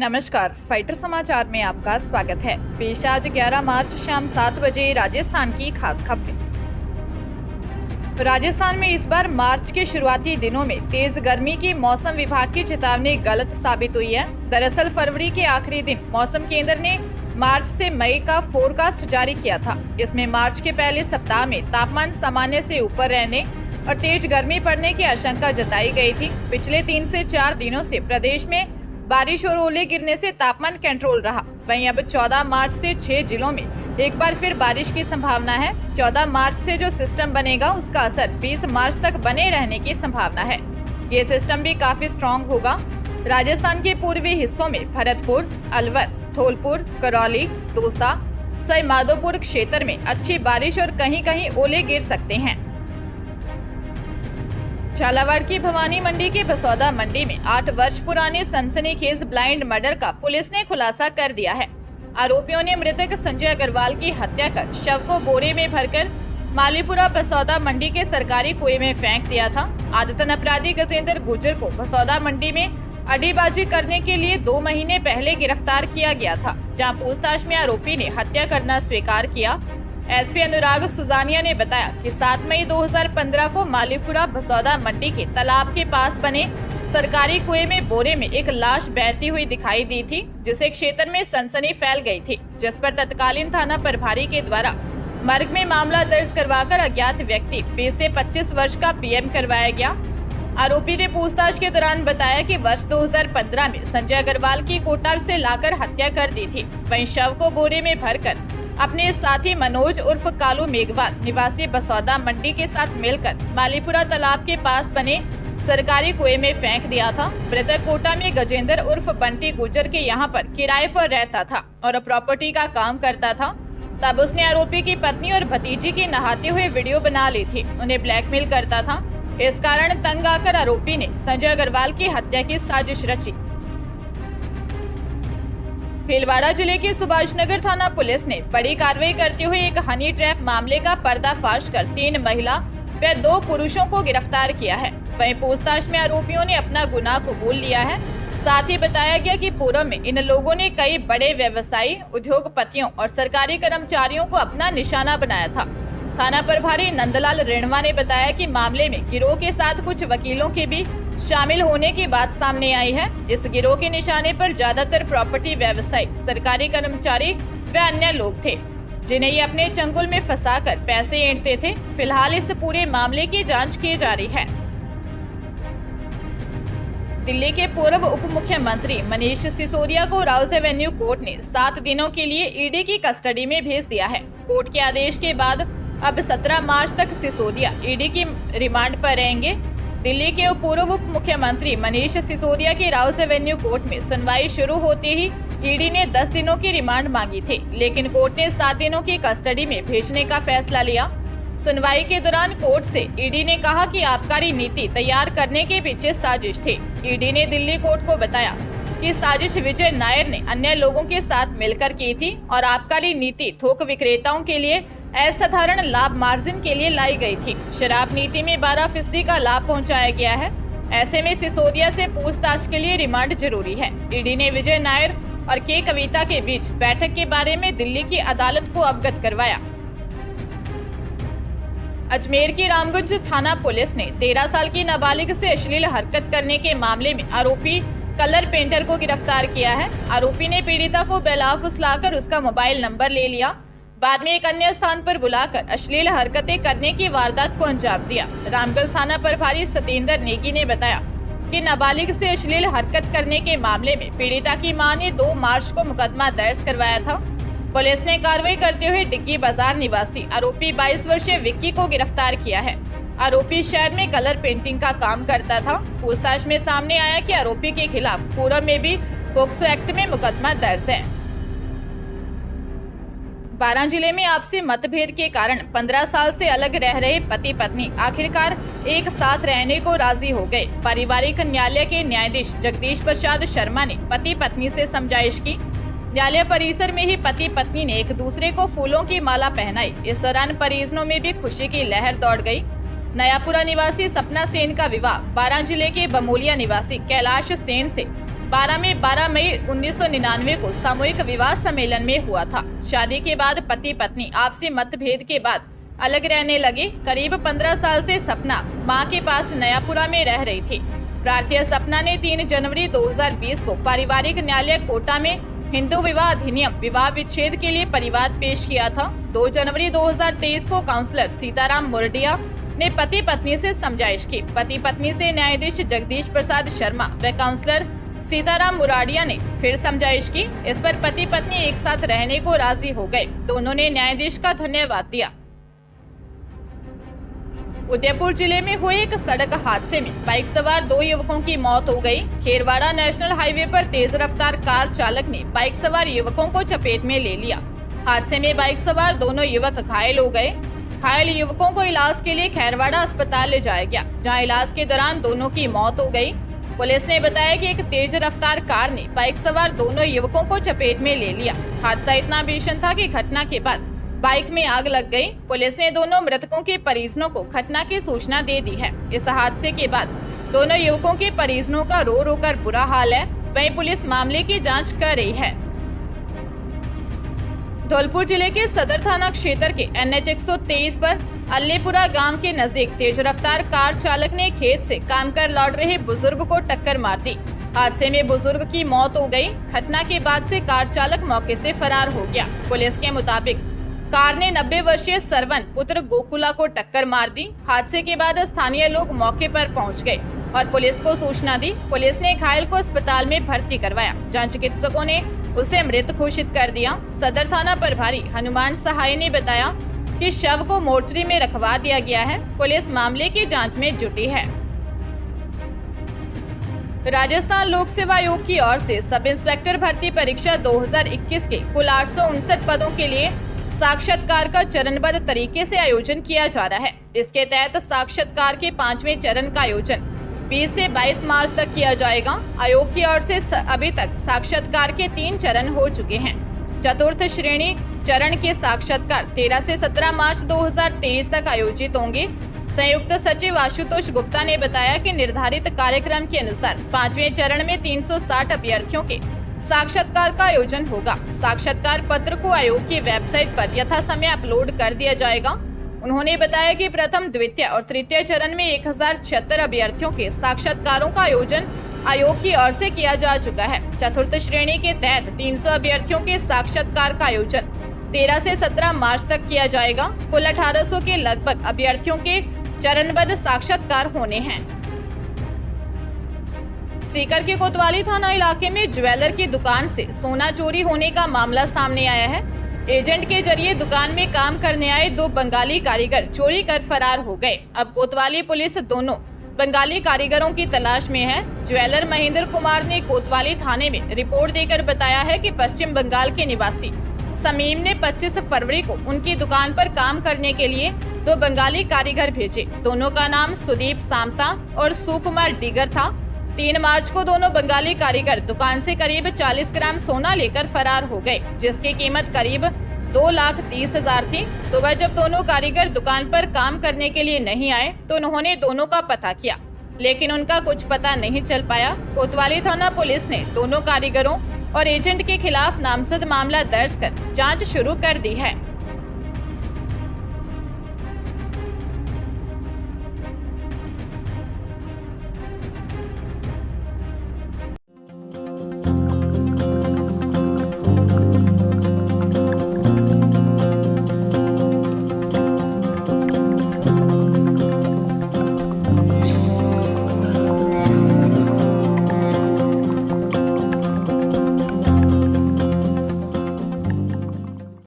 नमस्कार, फाइटर समाचार में आपका स्वागत है। पेश आज 11 मार्च शाम 7 बजे राजस्थान की खास खबरें। राजस्थान में इस बार मार्च के शुरुआती दिनों में तेज गर्मी की मौसम विभाग की चेतावनी गलत साबित हुई है। दरअसल फरवरी के आखिरी दिन मौसम केंद्र ने मार्च से मई का फोरकास्ट जारी किया था। इसमें मार्च के पहले सप्ताह में तापमान सामान्य से ऊपर रहने और तेज गर्मी पड़ने की आशंका जताई गई थी। पिछले 3 से 4 दिनों से प्रदेश में बारिश और ओले गिरने से तापमान कंट्रोल रहा। वहीं अब 14 मार्च से 6 जिलों में एक बार फिर बारिश की संभावना है। 14 मार्च से जो सिस्टम बनेगा उसका असर 20 मार्च तक बने रहने की संभावना है। ये सिस्टम भी काफी स्ट्रॉन्ग होगा। राजस्थान के पूर्वी हिस्सों में भरतपुर, अलवर, धौलपुर, करौली, दौसा, सवाई माधोपुर क्षेत्र में अच्छी बारिश और कहीं कहीं ओले गिर सकते हैं। झालावाड़ की भवानी मंडी के बसौदा मंडी में 8 वर्ष पुराने सनसनीखेज ब्लाइंड मर्डर का पुलिस ने खुलासा कर दिया है। आरोपियों ने मृतक संजय अग्रवाल की हत्या कर शव को बोरे में भरकर मालीपुरा बसौदा मंडी के सरकारी कुएं में फेंक दिया था। आदतन अपराधी गजेंद्र गुर्जर को बसौदा मंडी में अड्डेबाजी करने के लिए 2 महीने पहले गिरफ्तार किया गया था, जहां पूछताछ में आरोपी ने हत्या करना स्वीकार किया। एसपी अनुराग सुजानिया ने बताया कि 7 मई 2015 को मालीपुरा बसौदा मंडी के तालाब के पास बने सरकारी कुएं में बोरे में एक लाश बहती हुई दिखाई दी थी, जिससे क्षेत्र में सनसनी फैल गई थी, जिस पर तत्कालीन थाना प्रभारी के द्वारा मर्ग में मामला दर्ज करवाकर अज्ञात व्यक्ति 20 से 25 वर्ष का पीएम करवाया गया। आरोपी ने पूछताछ के दौरान बताया कि वर्ष 2015 में संजय अग्रवाल की कोटा से लाकर हत्या कर दी थी। वहीं शव को बोरे में भरकर अपने साथी मनोज उर्फ कालू मेघवाल निवासी बसौदा मंडी के साथ मिलकर मालीपुरा तालाब के पास बने सरकारी कुएं में फेंक दिया था। मृतक कोटा में गजेंद्र उर्फ बंटी गुर्जर के यहाँ पर किराए पर रहता था और प्रॉपर्टी का काम करता था। तब उसने आरोपी की पत्नी और भतीजी की नहाते हुए वीडियो बना ली थी। उन्हें ब्लैकमेल करता था। इस कारण तंग आकर आरोपी ने संजय अग्रवाल की हत्या की साजिश रची। भीलवाड़ा जिले के सुभाषनगर थाना पुलिस ने बड़ी कार्रवाई करते हुए एक हनी ट्रैप मामले का पर्दाफाश कर 3 महिला व 2 पुरुषों को गिरफ्तार किया है। वहीं पूछताछ में आरोपियों ने अपना गुनाह कबूल लिया है। साथ ही बताया गया कि पूर्व में इन लोगों ने कई बड़े व्यवसायी, उद्योगपतियों और सरकारी कर्मचारियों को अपना निशाना बनाया था। थाना प्रभारी नंदलाल रेणवा ने बताया कि मामले में गिरोह के साथ कुछ वकीलों के भी शामिल होने की बात सामने आई है। इस गिरोह के निशाने पर ज्यादातर प्रॉपर्टी व्यवसायी, सरकारी कर्मचारी व अन्य लोग थे, जिन्हें ये अपने चंगुल में फंसाकर पैसे ऐंठते थे। फिलहाल इस पूरे मामले की जांच की जा रही है। दिल्ली के पूर्व उप मुख्यमंत्री मनीष सिसोदिया को राउस एवेन्यू कोर्ट ने 7 दिनों के लिए ईडी की कस्टडी में भेज दिया है। कोर्ट के आदेश के बाद अब 17 मार्च तक सिसोदिया ईडी की रिमांड पर रहेंगे। दिल्ली के पूर्व उप मुख्यमंत्री मनीष सिसोदिया की राउस एवेन्यू कोर्ट में सुनवाई शुरू होते ही ईडी ने 10 दिनों की रिमांड मांगी थी, लेकिन कोर्ट ने 7 दिनों की कस्टडी में भेजने का फैसला लिया। सुनवाई के दौरान कोर्ट से ईडी ने कहा कि आबकारी नीति तैयार करने के पीछे साजिश थी। ईडी ने दिल्ली कोर्ट को बताया कि साजिश विजय नायर ने अन्य लोगों के साथ मिलकर की थी और आबकारी नीति थोक विक्रेताओं के लिए असाधारण लाभ मार्जिन के लिए लाई गई थी। शराब नीति में 12% का लाभ पहुंचाया गया है। ऐसे में सिसोदिया से पूछताछ के लिए रिमांड जरूरी है। ईडी ने विजय नायर और के कविता के बीच बैठक के बारे में दिल्ली की अदालत को अवगत करवाया। अजमेर की रामगंज थाना पुलिस ने 13 साल की नाबालिग से अश्लील हरकत करने के मामले में आरोपी कलर पेंटर को गिरफ्तार किया है। आरोपी ने पीड़िता को बेला फुसलाकर उसका मोबाइल नंबर ले लिया। बाद में एक अन्य स्थान पर बुलाकर अश्लील हरकतें करने की वारदात को अंजाम दिया। रामगंज थाना प्रभारी सतेंद्र नेगी ने बताया कि नाबालिग से अश्लील हरकत करने के मामले में पीड़िता की मां ने 2 मार्च को मुकदमा दर्ज करवाया था। पुलिस ने कार्रवाई करते हुए डिग्गी बाजार निवासी आरोपी 22 वर्षीय विक्की को गिरफ्तार किया है। आरोपी शहर में कलर पेंटिंग का काम करता था। पूछताछ में सामने आया कि आरोपी के खिलाफ पूर्व में भी पोक्सो एक्ट में मुकदमा दर्ज है। 12 जिले में आपसी मतभेद के कारण 15 साल से अलग रह रहे पति पत्नी आखिरकार एक साथ रहने को राजी हो गए। पारिवारिक न्यायालय के न्यायाधीश जगदीश प्रसाद शर्मा ने पति पत्नी से समझाइश की। न्यायालय परिसर में ही पति पत्नी ने एक दूसरे को फूलों की माला पहनाई। इस दौरान परिजनों में भी खुशी की लहर दौड़ गई। नयापुरा निवासी सपना सेन का विवाह 12 जिले के बमोलिया निवासी कैलाश सेन से 12 मई 1999 को सामूहिक विवाह सम्मेलन में हुआ था। शादी के बाद पति पत्नी आपसी मतभेद के बाद अलग रहने लगे। करीब 15 साल से सपना मां के पास नयापुरा में रह रही थी। प्रार्थी सपना ने 3 जनवरी 2020 को पारिवारिक न्यायालय कोटा में हिंदू विवाह अधिनियम विवाह विच्छेद के लिए परिवाद पेश किया था। 2 जनवरी 2023 को काउंसलर सीताराम मुरडिया ने पति पत्नी से समझाइश की। पति पत्नी से न्यायाधीश जगदीश प्रसाद शर्मा व काउंसलर सीताराम मुराडिया ने फिर समझाइश की। इस पर पति पत्नी एक साथ रहने को राजी हो गए। दोनों ने न्यायाधीश का धन्यवाद दिया। उदयपुर जिले में हुए एक सड़क हादसे में बाइक सवार 2 युवकों की मौत हो गई। खेरवाड़ा नेशनल हाईवे पर तेज रफ्तार कार चालक ने बाइक सवार युवकों को चपेट में ले लिया। हादसे में बाइक सवार दोनों युवक घायल हो गए। घायल युवकों को इलाज के लिए खेरवाड़ा अस्पताल ले जाया गया, जहां इलाज के दौरान दोनों की मौत हो गई। पुलिस ने बताया कि एक तेज रफ्तार कार ने बाइक सवार दोनों युवकों को चपेट में ले लिया। हादसा इतना भीषण था कि घटना के बाद बाइक में आग लग गई। पुलिस ने दोनों मृतकों के परिजनों को घटना की सूचना दे दी है। इस हादसे के बाद दोनों युवकों के परिजनों का रो रो कर बुरा हाल है। वहीं पुलिस मामले की जांच कर रही है। धौलपुर जिले के सदर थाना क्षेत्र के NH 123 पर अल्लीपुरा गांव के नजदीक तेज रफ्तार कार चालक ने खेत से काम कर लौट रहे बुजुर्ग को टक्कर मार दी। हादसे में बुजुर्ग की मौत हो गई। घटना के बाद से कार चालक मौके से फरार हो गया। पुलिस के मुताबिक कार ने 90 वर्षीय सरवन पुत्र गोकुला को टक्कर मार दी। हादसे के बाद स्थानीय लोग मौके पर पहुंच गए और पुलिस को सूचना दी। पुलिस ने घायल को अस्पताल में भर्ती करवाया, जहां चिकित्सकों ने उसे मृत घोषित कर दिया। सदर थाना प्रभारी हनुमान सहाय ने बताया कि शव को मोर्चरी में रखवा दिया गया है। पुलिस मामले की जांच में जुटी है। राजस्थान लोक सेवा आयोग की ओर से सब इंस्पेक्टर भर्ती परीक्षा 2021 के कुल 859 पदों के लिए साक्षात्कार का चरणबद्ध तरीके से आयोजन किया जा रहा है। इसके तहत साक्षात्कार के 5वें चरण का आयोजन 20 से 22 मार्च तक किया जाएगा। आयोग की ओर से अभी तक साक्षात्कार के 3 चरण हो चुके हैं। चतुर्थ श्रेणी चरण के साक्षात्कार 13 से 17 मार्च 2023 तक आयोजित होंगे। संयुक्त सचिव आशुतोष गुप्ता ने बताया कि निर्धारित कार्यक्रम के अनुसार 5वें चरण में 360 अभ्यर्थियों के साक्षात्कार का आयोजन होगा। साक्षात्कार पत्र को आयोग की वेबसाइट पर यथासमय अपलोड कर दिया जाएगा। उन्होंने बताया कि प्रथम, द्वितीय और तृतीय चरण में 1076 अभ्यर्थियों के साक्षात्कारों का आयोजन आयोग की ओर से किया जा चुका है। चतुर्थ श्रेणी के तहत 300 अभ्यर्थियों के साक्षात्कार का आयोजन 13 से 17 मार्च तक किया जाएगा। कुल 1800 के लगभग अभ्यर्थियों के चरणबद्ध साक्षात्कार होने हैं। सीकर के कोतवाली थाना इलाके में ज्वेलर की दुकान से सोना चोरी होने का मामला सामने आया है। एजेंट के जरिए दुकान में काम करने आए 2 बंगाली कारीगर चोरी कर फरार हो गए। अब कोतवाली पुलिस दोनों बंगाली कारीगरों की तलाश में है। ज्वेलर महेंद्र कुमार ने कोतवाली थाने में रिपोर्ट देकर बताया है कि पश्चिम बंगाल के निवासी समीम ने 25 फरवरी को उनकी दुकान पर काम करने के लिए 2 बंगाली कारीगर भेजे। दोनों का नाम सुदीप सामता और सुकुमार डिगर था। 3 मार्च को दोनों बंगाली कारीगर दुकान से करीब 40 ग्राम सोना लेकर फरार हो गए, जिसकी कीमत करीब 2,30,000 थी। सुबह जब दोनों कारीगर दुकान पर काम करने के लिए नहीं आए तो उन्होंने दोनों का पता किया, लेकिन उनका कुछ पता नहीं चल पाया। कोतवाली थाना पुलिस ने दोनों कारीगरों और एजेंट के खिलाफ नामजद मामला दर्ज कर जांच शुरू कर दी है।